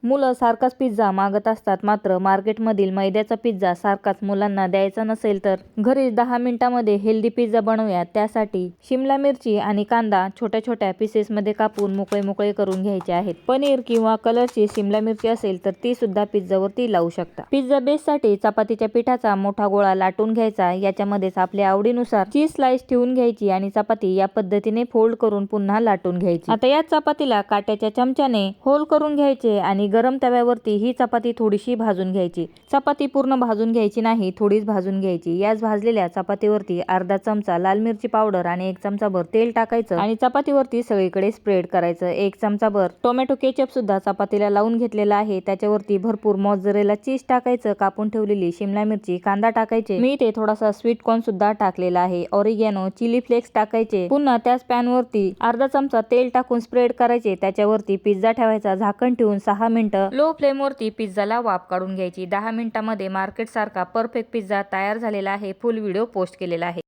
मुलं सारखाच पिझ्झा मागत असतात, मात्र मार्केटमधील मैद्याचा पिझ्झा सारखाच मुलांना द्यायचा नसेल तर घरी 10 मिनिटांमध्ये हेल्दी पिझ्झा बनवूया। त्यासाठी शिमला मिरची आणि कांदा छोट्या छोट्या पीसेसमध्ये कापून मोकळे मोकळे करून घ्यायचे आहेत। पनीर किंवा कलरची शिमला मिरची असेल तर ती सुद्धा पिझ्झावरती लावू शकता। पिझ्झा बेससाठी चपातीच्या पिठाचा मोठा गोळा लाटून घ्यायचा। याच्यामध्येच आपल्या आवडीनुसार चीज स्लाइस ठेवून घ्यायची आणि चपाती या पद्धतीने फोल्ड करून पुन्हा लाटून घ्यायची। आता या चपातीला काट्याच्या चमच्याने होल करून घ्यायचे आणि गरम तव्यावरती ही चपाती थोडीशी भाजून घ्यायची। चपाती पूर्ण भाजून घ्यायची नाही, थोडीच भाजून घ्यायची। याच भाजलेल्या चपातीवरती अर्धा चमचा लाल मिरची पावडर आणि 1 चमचाभर तेल टाकायचं आणि चपातीवरती सगळीकडे स्प्रेड करायचं। 1 चमचाभर टोमॅटो केचप सुद्धा चपातीला लावून घेतलेला आहे। त्याच्यावरती भरपूर मोझरेला चीज टाकायचं, कापून ठेवलेली शिमला मिरची, कांदा टाकायचे। मी इथे थोडासा स्वीट कॉर्न सुद्धा टाकलेला आहे। ऑरिगॅनो, चिली फ्लेक्स टाकायचे। पुन्हा त्याच पॅन वरती अर्धा चमचा तेल टाकून स्प्रेड करायचे। त्याच्यावरती पिझ्झा ठेवायचा, झाकण ठेवून 6 मिनिटं लो फ्लेम वरती पिझ्झाला वाफ काढून घ्यायची। 10 मिनिटांमध्ये मार्केट सारखा परफेक्ट पिझ्झा तयार झालेला आहे। फुल व्हिडिओ पोस्ट केलेला आहे।